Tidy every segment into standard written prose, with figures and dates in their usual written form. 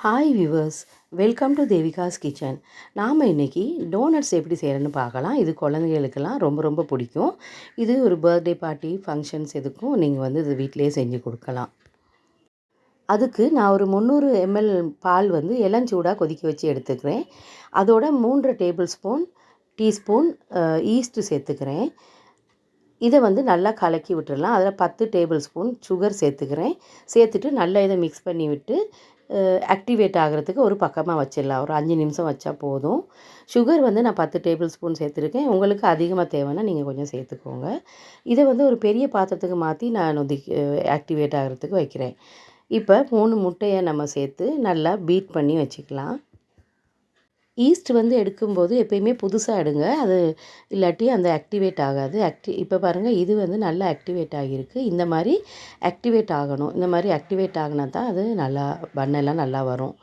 Hi viewers, welcome to Devika's kitchen. நாம் இன்றைக்கி doughnuts எப்படி செய்கிறேன்னு பார்க்கலாம். இது குழந்தைகளுக்கெல்லாம் ரொம்ப ரொம்ப பிடிக்கும். இது ஒரு பர்த்டே பார்ட்டி ஃபங்க்ஷன்ஸ் எதுக்கும் நீங்கள் இது வீட்டிலேயே செஞ்சு கொடுக்கலாம். அதுக்கு நான் ஒரு 300 ml பால் இளஞ்சூடாக கொதிக்க வச்சு எடுத்துக்கிறேன். அதோட 3 டீஸ்பூன் ஈஸ்ட்டு சேர்த்துக்கிறேன். இதை நல்லா கலக்கி விட்டுடலாம். அதில் 10 டேபிள் ஸ்பூன் சுகர் சேர்த்துக்கிறேன். சேர்த்துட்டு நல்லா இதை மிக்ஸ் பண்ணி விட்டு ஆக்டிவேட் ஆகிறதுக்கு ஒரு பக்கமாக வச்சிடலாம். ஒரு 5 நிமிஷம் வச்சா போதும். சுகர் நான் 10 டேபிள் ஸ்பூன் சேர்த்துருக்கேன். உங்களுக்கு அதிகமாக தேவைன்னா நீங்கள் கொஞ்சம் சேர்த்துக்கோங்க. இதை ஒரு பெரிய பாத்திரத்துக்கு மாற்றி நான் ஆக்டிவேட் ஆகிறதுக்கு வைக்கிறேன். இப்போ 3 முட்டையை நம்ம சேர்த்து நல்லா பீட் பண்ணி வச்சுக்கலாம். ஈஸ்ட் எடுக்கும்போது எப்பயுமே புதுசாக எடுங்க, அது இல்லாட்டி அந்த ஆக்டிவேட் ஆகாது. இப்போ பாருங்கள், இது நல்லா ஆக்டிவேட் ஆகியிருக்கு. இந்த மாதிரி ஆக்டிவேட் ஆகணும். இந்த மாதிரி ஆக்டிவேட் ஆகினா தான் அது நல்லா பண்ணெல்லாம் நல்லா வரும்.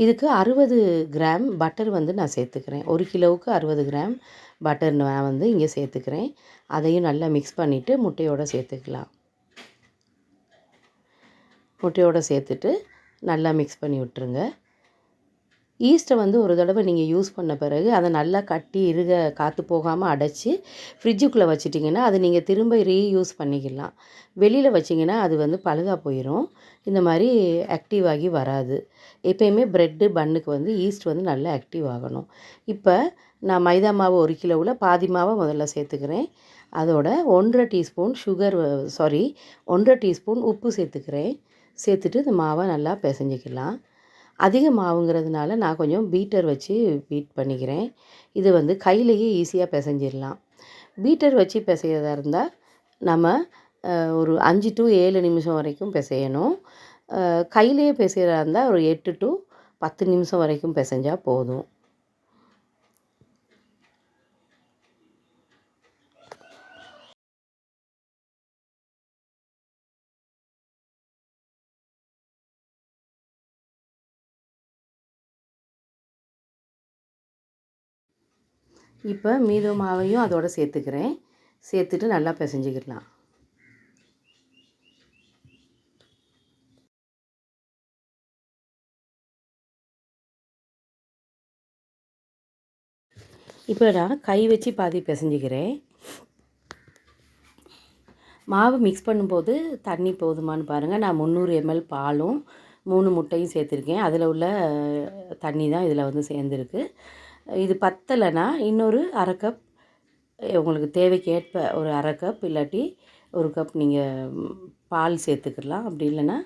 இதுக்கு 60 கிராம் பட்டர் நான் சேர்த்துக்கிறேன். 1 கிலோவுக்கு 60 கிராம் பட்டர் நான் இங்கே சேர்த்துக்கிறேன். அதையும் நல்லா மிக்ஸ் பண்ணிவிட்டு முட்டையோடு சேர்த்துக்கலாம். முட்டையோடு சேர்த்துட்டு நல்லா மிக்ஸ் பண்ணி விட்டுருங்க. ஈஸ்ட்டை ஒரு தடவை நீங்கள் யூஸ் பண்ண பிறகு அதை நல்லா கட்டி காற்று போகாமல் அடைச்சி ஃப்ரிட்ஜுக்குள்ளே வச்சிட்டிங்கன்னா அது நீங்கள் திரும்ப ரீயூஸ் பண்ணிக்கலாம். வெளியில் வச்சிங்கன்னா அது பழுதாக போயிடும். இந்த மாதிரி ஆக்டிவ் ஆகி வராது. எப்போயுமே ப்ரெட்டு பன்னுக்கு ஈஸ்ட் நல்லா ஆக்டிவ் ஆகணும். இப்போ நான் மைதா மாவு 1 கிலோவில் பாதி மாவை முதல்ல சேர்த்துக்கிறேன். அதோட 1.5 டீஸ்பூன் 1.5 டீஸ்பூன் உப்பு சேர்த்துக்கிறேன். சேர்த்துட்டு இந்த மாவை நல்லா பிசைஞ்சிக்கலாம். அதிக மாவுங்கிறதுனால நான் கொஞ்சம் பீட்டர் வச்சு பீட் பண்ணிக்கிறேன். இது கையிலேயே ஈஸியாக பிசைஞ்சிடலாம். பீட்டர் வச்சு பிசையிறதா இருந்தால் நம்ம ஒரு 5 to 7 நிமிஷம் வரைக்கும் பிசையணும். கையிலேயே பிசையிறதா இருந்தால் ஒரு 8 to 10 நிமிஷம் வரைக்கும் பிசைஞ்சால் போதும். இப்போ மீத மாவையும் அதோடு சேர்த்துக்கிறேன். சேர்த்துட்டு நல்லா பிசைஞ்சிக்கலாம். இப்போ நான் கை வச்சு பாதி பிசைஞ்சிக்கிறேன். மாவு மிக்ஸ் பண்ணும்போது தண்ணி போதுமானு பாருங்கள். நான் 300 ml பாலும் 3 முட்டையும் சேர்த்துருக்கேன். அதில் உள்ள தண்ணி தான் இதில் சேர்ந்துருக்கு. இது பத்தலைன்னா இன்னொரு 1/2 கப் உங்களுக்கு தேவைக்கேற்ப ஒரு 1/2 கப் இல்லாட்டி 1 கப் நீங்கள் பால் சேர்த்துக்கலாம். அப்படி இல்லைன்னா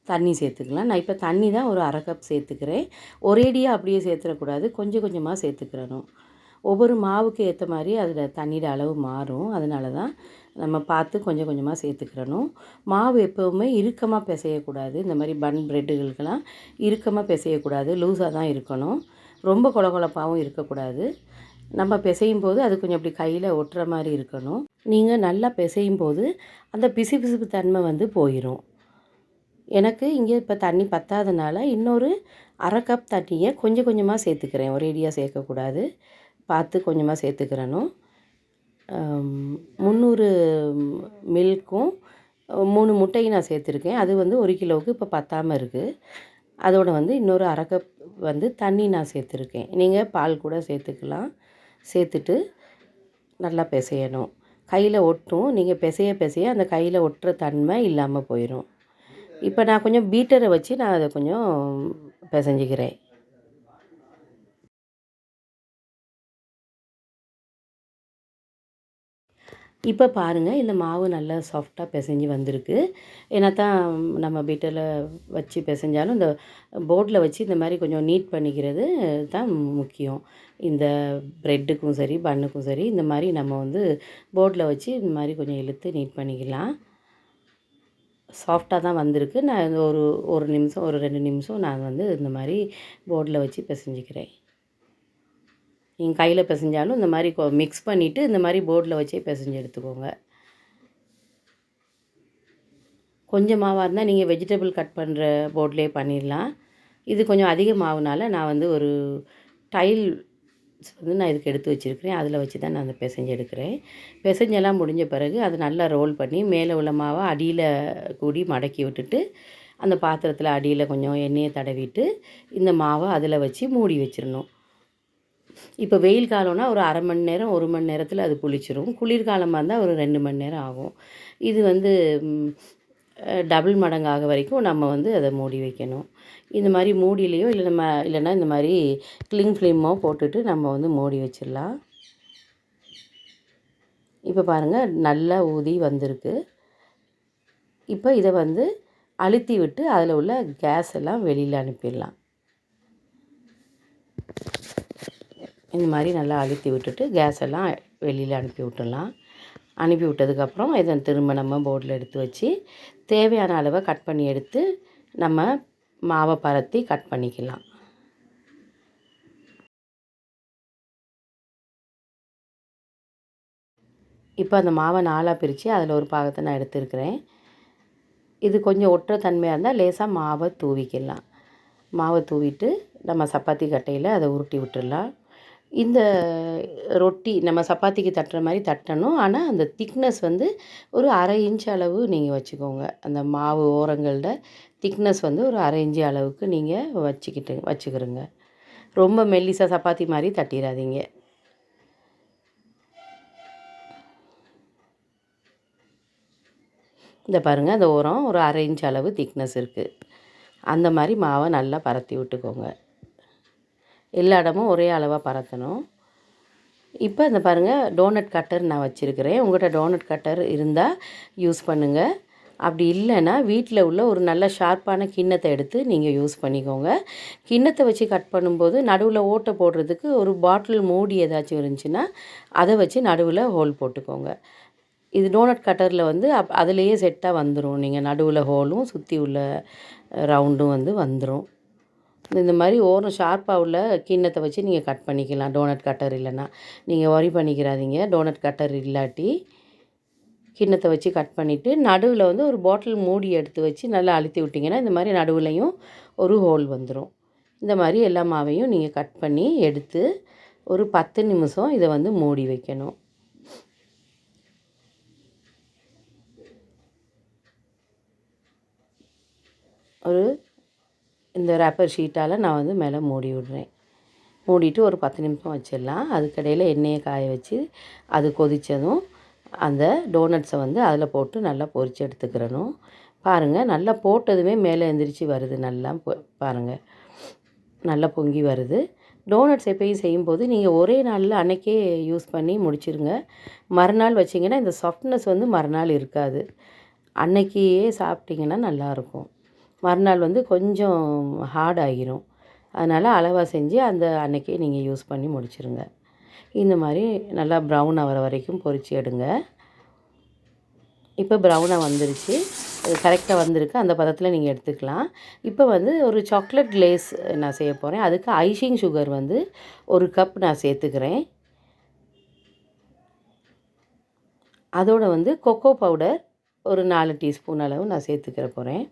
தண்ணி சேர்த்துக்கலாம். நான் இப்போ தண்ணி தான் ஒரு 1/2 கப் சேர்த்துக்கிறேன். ஒரேடியாக அப்படியே சேர்த்துடக்கூடாது, கொஞ்சம் கொஞ்சமாக சேர்த்துக்கிறணும். ஒவ்வொரு மாவுக்கு ஏற்ற மாதிரி அதில் தண்ணியோட அளவு மாறும். அதனால தான் நம்ம பார்த்து கொஞ்சம் கொஞ்சமாக சேர்த்துக்கிறணும். மாவு எப்போவுமே இறுக்கமாக பிசையக்கூடாது. இந்த மாதிரி பன் ப்ரெட்டுகளுக்கெல்லாம் இறுக்கமாக பிசையக்கூடாது, லூஸாக தான் இருக்கணும். ரொம்ப கொழகொழப்பாகவும் இருக்கக்கூடாது. நம்ம பிசையும் போது அது கொஞ்சம் அப்படி கையில் ஒட்டுற மாதிரி இருக்கணும். நீங்கள் நல்லா பிசையும் போது அந்த பிசுபிசுப்பு தன்மை போயிடும். எனக்கு இங்கே இப்போ தண்ணி பத்தாதனால இன்னொரு 1/2 கப் தண்ணியை கொஞ்சம் கொஞ்சமாக சேர்த்துக்கிறேன். ஒரேடியாக சேர்க்கக்கூடாது, பார்த்து கொஞ்சமாக சேர்த்துக்கிறணும். 300 மில்க்கும் 3 முட்டையும் நான் சேர்த்துருக்கேன். அது 1 கிலோவுக்கு இப்போ பத்தாமல் இருக்குது. அதோடு இன்னொரு 1/2 கப் தண்ணி நான் சேர்த்துருக்கேன். நீங்கள் பால் கூட சேர்த்துக்கலாம். சேர்த்துட்டு நல்லா பிசையணும். கையில் ஒட்டும். நீங்கள் பிசைய அந்த கையில் ஒட்டுற தன்மை இல்லாமல் போயிடும். இப்போ நான் கொஞ்சம் பீட்டரை வச்சு நான் அதை கொஞ்சம் பிசைஞ்சிக்கிறேன். இப்போ பாருங்கள், இந்த மாவு நல்லா சாஃப்டாக பிசைஞ்சு வந்திருக்கு. ஏன்னா தான் நம்ம பீட்டரில் வச்சு பிசைஞ்சாலும் இந்த போர்டில் வச்சு இந்த மாதிரி கொஞ்சம் நீட் பண்ணிக்கிறது தான் முக்கியம். இந்த ப்ரெட்டுக்கும் சரி பன்னுக்கும் சரி இந்த மாதிரி நம்ம போர்டில் வச்சு இந்த மாதிரி கொஞ்சம் இழுத்து நீட் பண்ணிக்கலாம். சாஃப்டாக தான் வந்திருக்கு. நான் ஒரு நிமிஷம் ஒரு 2 நிமிஷம் நான் இந்த மாதிரி போர்டில் வச்சு பிசைஞ்சிக்கிறேன். நீங்கள் கையில் பிசைஞ்சாலும் இந்த மாதிரி மிக்ஸ் பண்ணிவிட்டு இந்த மாதிரி போர்டில் வச்சே பிசைஞ்சு எடுத்துக்கோங்க. கொஞ்சம் மாவாக இருந்தால் நீங்கள் வெஜிடபிள் கட் பண்ணுற போர்ட்லேயே பண்ணிடலாம். இது கொஞ்சம் அதிக மாவுனால நான் ஒரு டைல்ஸ் நான் இதுக்கு எடுத்து வச்சுருக்கிறேன். அதில் வச்சு தான் நான் பிசைஞ்சு எடுக்கிறேன். பிசைஞ்செல்லாம் முடிஞ்ச பிறகு அது நல்லா ரோல் பண்ணி மேலே உள்ள மாவை அடியில் கூடி மடக்கி விட்டுட்டு அந்த பாத்திரத்தில் அடியில் கொஞ்சம் எண்ணெயை தடவிட்டு இந்த மாவை அதில் வச்சு மூடி வச்சிடணும். இப்போ வெயில் காலம்னா ஒரு அரை மணி நேரம் 1 மணி நேரத்தில் அது புளிச்சிரும். குளிர்காலமாக இருந்தால் ஒரு 2 மணி நேரம் ஆகும். இது வந்து டபுள் மடங்காக வரைக்கும் நம்ம வந்து அதை மூடி வைக்கணும். இந்த மாதிரி மூடியிலையோ இல்லைன்னா இந்த மாதிரி கிளிங் ஃப்ளேமோ போட்டுட்டு நம்ம வந்து மூடி வச்சிடலாம். இப்போ பாருங்கள் நல்லா ஊதி வந்திருக்கு. இப்போ இதை வந்து அழுத்தி விட்டு அதில் உள்ள கேஸ் எல்லாம் வெளியில் அனுப்பிடலாம். இந்த மாதிரி நல்லா அழுத்தி விட்டுட்டு கேஸ் எல்லாம் வெளியில் அனுப்பி விட்டுடலாம். அனுப்பி விட்டதுக்கப்புறம் இதை திரும்ப நம்ம போர்டில் எடுத்து வச்சு தேவையான அளவை கட் பண்ணி எடுத்து நம்ம மாவை பரத்தி கட் பண்ணிக்கலாம். இப்போ அந்த மாவை 4ஆக பிரித்து அதில் ஒரு பாகத்தை நான் எடுத்துருக்கிறேன். இது கொஞ்சம் ஒற்றை தன்மையாக இருந்தால் லேசாக மாவை தூவிக்கலாம். மாவை தூவிட்டு நம்ம சப்பாத்தி கட்டையில் அதை உருட்டி விட்டுடலாம். இந்த ரொட்டி நம்ம சப்பாத்திக்கு தட்டுற மாதிரி தட்டணும். ஆனால் அந்த திக்னஸ் வந்து ஒரு 1/2 இன்ச் அளவு நீங்கள் வச்சுக்கோங்க. அந்த மாவு ஓரங்களில் திக்னஸ் வந்து ஒரு 1/2 இன்ச்சு அளவுக்கு நீங்கள் வச்சுக்கிறங்க. ரொம்ப மெல்லிசாக சப்பாத்தி மாதிரி தட்டிடாதீங்க. இந்த பாருங்கள், அந்த ஓரம் ஒரு 1/2 இன்ச் அளவு திக்னஸ் இருக்குது. அந்த மாதிரி மாவை நல்லா பரத்தி விட்டுக்கோங்க. எல்லா இடமும் ஒரே அளவாக பரத்தணும். இப்போ இந்த பாருங்கள், டோனட் கட்டர் நான் வச்சுருக்கிறேன். உங்கள்கிட்ட டோனட் கட்டர் இருந்தால் யூஸ் பண்ணுங்கள். அப்படி இல்லைன்னா வீட்டில் உள்ள ஒரு நல்ல ஷார்ப்பான கிண்ணத்தை எடுத்து நீங்கள் யூஸ் பண்ணிக்கோங்க. கிண்ணத்தை வச்சு கட் பண்ணும்போது நடுவில் ஓட்டை போடுறதுக்கு ஒரு பாட்டில் மூடி ஏதாச்சும் இருந்துச்சுன்னா அதை வச்சு நடுவில் ஹோல் போட்டுக்கோங்க. இது டோனட் கட்டரில் வந்து அதுலேயே செட்டாக வந்துடும். நீங்கள் நடுவில் ஹோலும் சுற்றி உள்ள ரவுண்டும் வந்து வந்துடும். இந்த மாதிரி ஓரம் ஷார்ப்பாக உள்ள கிண்ணத்தை வச்சு நீங்கள் கட் பண்ணிக்கலாம். டோனட் கட்டர் இல்லைன்னா நீங்கள் ஒரி பண்ணிக்கிறாதீங்க. டோனட் கட்டர் இல்லாட்டி கிண்ணத்தை வச்சு கட் பண்ணிவிட்டு நடுவில் வந்து ஒரு பாட்டில் மூடி எடுத்து வச்சு நல்லா அழுத்தி விட்டிங்கன்னா இந்த மாதிரி நடுவுலையும் ஒரு ஹோல் வந்துடும். இந்த மாதிரி எல்லா மாவையும் நீங்கள் கட் பண்ணி எடுத்து ஒரு 10 நிமிஷம் இதை வந்து மூடி வைக்கணும். இந்த ரேப்பர் ஷீட்டால் நான் வந்து மேலே மூடி விடுறேன். மூடிட்டு ஒரு 10 நிமிஷம் வச்சிடலாம். அதுக்கடையில் எண்ணெயை காய வச்சு அது கொதித்ததும் அந்த டோனட்ஸை வந்து அதில் போட்டு நல்லா பொரித்து எடுத்துக்கிறணும். பாருங்கள், நல்லா போட்டதுமே மேலே எந்திரிச்சு வருது. நல்லா பாருங்கள், நல்லா பொங்கி வருது. டோனட்ஸ் எப்பயும் செய்யும்போது நீங்கள் ஒரே நாளில் அன்றைக்கே யூஸ் பண்ணி முடிச்சிருங்க. மறுநாள் வச்சிங்கன்னா இந்த சாஃப்ட்னஸ் வந்து மறுநாள் இருக்காது. அன்றைக்கியே சாப்பிட்டிங்கன்னா நல்லாயிருக்கும். மறுநாள் வந்து கொஞ்சம் ஹார்ட் ஆகிரும். அதனால் அளவாக செஞ்சு அந்த அன்றைக்கே நீங்கள் யூஸ் பண்ணி முடிச்சிருங்க. இந்த மாதிரி நல்லா ப்ரௌன் ஆகிற வரைக்கும் பொரித்து எடுங்க. இப்போ ப்ரௌனாக வந்துருச்சு, கரெக்டாக வந்திருக்கு. அந்த பதத்தில் நீங்கள் எடுத்துக்கலாம். இப்போ வந்து ஒரு சாக்லேட் கிளேஸ் நான் செய்ய போகிறேன். அதுக்கு ஐசிங் சுகர் வந்து 1 கப் நான் சேர்த்துக்கிறேன். அதோடு வந்து கொக்கோ பவுடர் ஒரு 4 டீஸ்பூன் அளவு நான் சேர்த்துக்கிற போகிறேன்.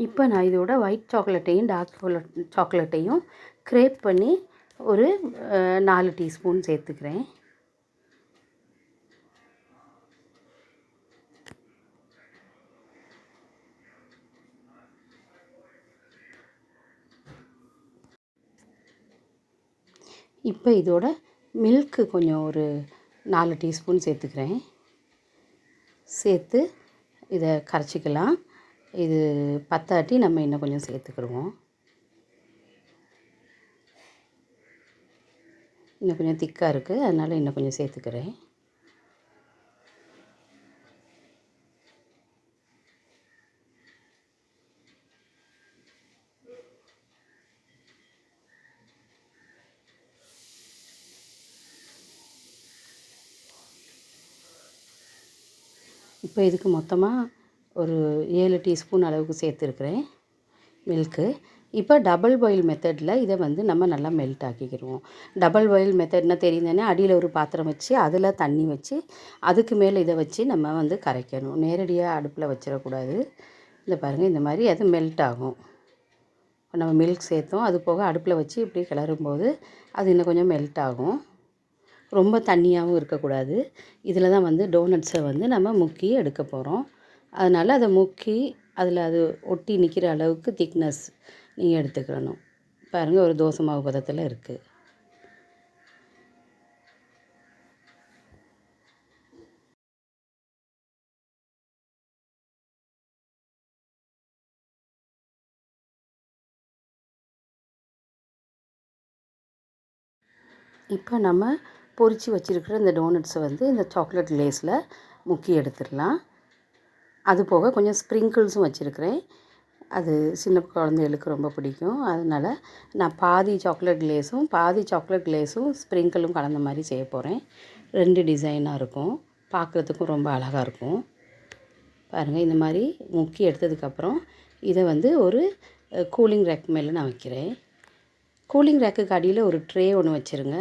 இப்போ நான் இதோட ஒயிட் சாக்லேட்டையும் டார்க் சாக்லேட்டையும் க்ரேப் பண்ணி ஒரு 4 டீஸ்பூன் சேர்த்துக்கிறேன். இப்போ இதோட மில்க்கு கொஞ்சம் ஒரு 4 டீஸ்பூன் சேர்த்துக்கிறேன். சேர்த்து இதை கரைச்சிக்கலாம். இது பத்தாட்டி நம்ம இன்னும் கொஞ்சம் சேர்த்துக்கிடுவோம். இன்னும் கொஞ்சம் திக்காக இருக்குது, அதனால் இன்னும் கொஞ்சம் சேர்த்துக்கிறேன். இப்போ இதுக்கு மொத்தமாக ஒரு 7 டீஸ்பூன் அளவுக்கு சேர்த்துருக்குறேன் மில்க்கு. இப்போ டபுள் பாயில் மெத்தடில் இதை வந்து நம்ம நல்லா மெல்ட் ஆக்கிக்கிடுவோம். டபுள் பாயில் மெத்தட்னா தெரியும் தானே, அடியில் ஒரு பாத்திரம் வச்சு அதில் தண்ணி வச்சு அதுக்கு மேலே இதை வச்சு நம்ம வந்து கரைக்கணும். நேரடியாக அடுப்பில் வச்சிடக்கூடாது. இந்த பாருங்கள், இந்த மாதிரி அது மெல்ட் ஆகும். நம்ம மில்க் சேர்த்தோம், அது போக அடுப்பில் வச்சு இப்படி கிளறும்போது அது இன்னும் கொஞ்சம் மெல்ட் ஆகும். ரொம்ப தண்ணியாகவும் இருக்கக்கூடாது. இதில் தான் வந்து டோனட்ஸை வந்து நம்ம முக்கி எடுக்க போகிறோம். அதனால் அதை முக்கி அதில் அது ஒட்டி நிற்கிற அளவுக்கு திக்னஸ் நீங்கள் எடுத்துக்கணும். பாருங்கள், ஒரு தோசை மாவு பதத்தில் இருக்குது. இப்போ நம்ம பொரித்து வச்சுருக்கிற இந்த டோனட்ஸை வந்து இந்த சாக்லேட் லேஸில் முக்கி எடுத்துடலாம். அது போக கொஞ்சம் ஸ்ப்ரிங்கிள்ஸும் வச்சுருக்கிறேன். அது சின்ன குழந்தைகளுக்கு ரொம்ப பிடிக்கும். அதனால் நான் பாதி சாக்லேட் லேஸும் ஸ்ப்ரிங்கிளும் கலந்த மாதிரி செய்ய போகிறேன். 2 டிசைனாக இருக்கும், பார்க்குறதுக்கும் ரொம்ப அழகாக இருக்கும். பாருங்கள், இந்த மாதிரி முக்கி எடுத்ததுக்கப்புறம் இதை வந்து ஒரு கூலிங் ரேக் மேலே நான் வைக்கிறேன். கூலிங் ரேக்குக்கு அடியில் ஒரு ட்ரே ஒன்று வச்சுருங்க.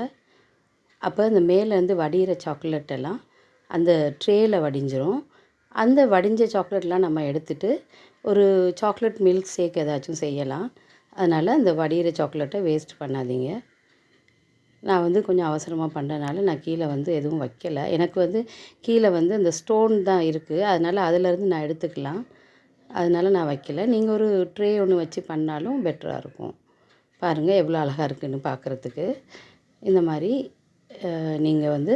அப்போ இந்த மேலேருந்து வடிகிற சாக்லேட்டெல்லாம் அந்த ட்ரேயில் வடிஞ்சிரும். அந்த வடிஞ்ச சாக்லேட்லாம் நம்ம எடுத்துகிட்டு ஒரு சாக்லேட் மில்க் ஷேக் ஏதாச்சும் செய்யலாம். அதனால் அந்த வடிகிற சாக்லேட்டை வேஸ்ட் பண்ணாதீங்க. நான் வந்து கொஞ்சம் அவசரமாக பண்ணுறதுனால நான் கீழே வந்து எதுவும் வைக்கலை. எனக்கு வந்து கீழே வந்து அந்த ஸ்டோன் தான் இருக்குது. அதனால் அதிலேருந்து நான் எடுத்துக்கலாம். அதனால் நான் வைக்கலை. நீங்கள் ஒரு ட்ரே ஒன்று வச்சு பண்ணாலும் பெட்டராக இருக்கும். பாருங்கள் எவ்வளோ அழகாக இருக்குதுன்னு பார்க்குறதுக்கு. இந்த மாதிரி நீங்கள் வந்து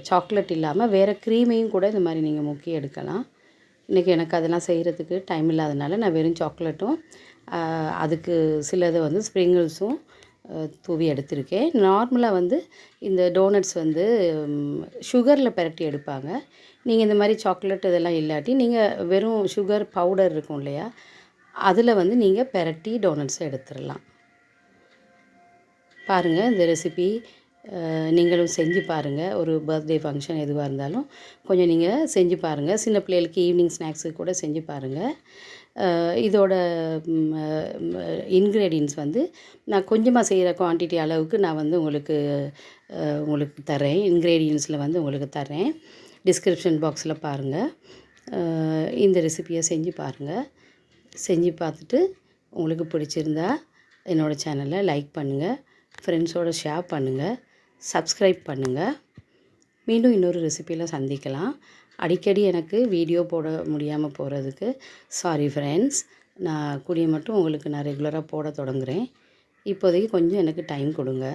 சாக்லேட் இல்லாமல் வேறு க்ரீமையும் கூட இந்த மாதிரி நீங்கள் முக்கி எடுக்கலாம். இன்றைக்கி எனக்கு அதெல்லாம் செய்கிறதுக்கு டைம் இல்லாதனால நான் வெறும் சாக்லேட்டும் அதுக்கு சிலதை வந்து ஸ்ப்ரிங்கிள்ஸும் தூவி எடுத்திருக்கேன். நார்மலாக வந்து இந்த டோனட்ஸ் வந்து சுகரில் பிரட்டி எடுப்பாங்க. நீங்கள் இந்த மாதிரி சாக்லேட் இதெல்லாம் இல்லாட்டி நீங்கள் வெறும் சுகர் பவுடர் இருக்கும் இல்லையா, அதில் வந்து நீங்கள் பிரட்டி டோனட்ஸை எடுத்துடலாம். பாருங்கள், இந்த ரெசிபி நீங்களும் செஞ்சு பாருங்கள். ஒரு பர்த்டே ஃபங்க்ஷன் எதுவாக இருந்தாலும் கொஞ்சம் நீங்கள் செஞ்சு பாருங்கள். சின்ன பிள்ளைகளுக்கு ஈவினிங் ஸ்நாக்ஸுக்கு கூட செஞ்சு பாருங்கள். இதோட இன்க்ரீடியன்ட்ஸ் வந்து நான் கொஞ்சமாக செய்கிற குவான்டிட்டி அளவுக்கு நான் வந்து உங்களுக்கு தரேன். இன்க்ரீடியன்ட்ஸில் வந்து உங்களுக்கு தரேன். டிஸ்கிரிப்ஷன் பாக்ஸில் பாருங்கள். இந்த ரெசிபியை செஞ்சு பாருங்கள். செஞ்சு பார்த்துட்டு உங்களுக்கு பிடிச்சிருந்தா என்னோடய சேனலை லைக் பண்ணுங்கள், ஃப்ரெண்ட்ஸோடு ஷேர் பண்ணுங்கள், சப்ஸ்கிரைப் பண்ணுங்கள். மீண்டும் இன்னொரு ரெசிப்பியில் சந்திக்கலாம். அடிக்கடி எனக்கு வீடியோ போட முடியாமல் போகிறதுக்கு சாரி ஃப்ரெண்ட்ஸ். நான் கூடிய மட்டும் உங்களுக்கு நான் ரெகுலராக போட தொடங்குகிறேன். இப்போதைக்கு கொஞ்சம் எனக்கு டைம் கொடுங்க.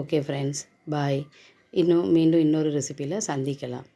ஓகே ஃப்ரெண்ட்ஸ், பாய். மீண்டும் இன்னொரு ரெசிப்பியில் சந்திக்கலாம்.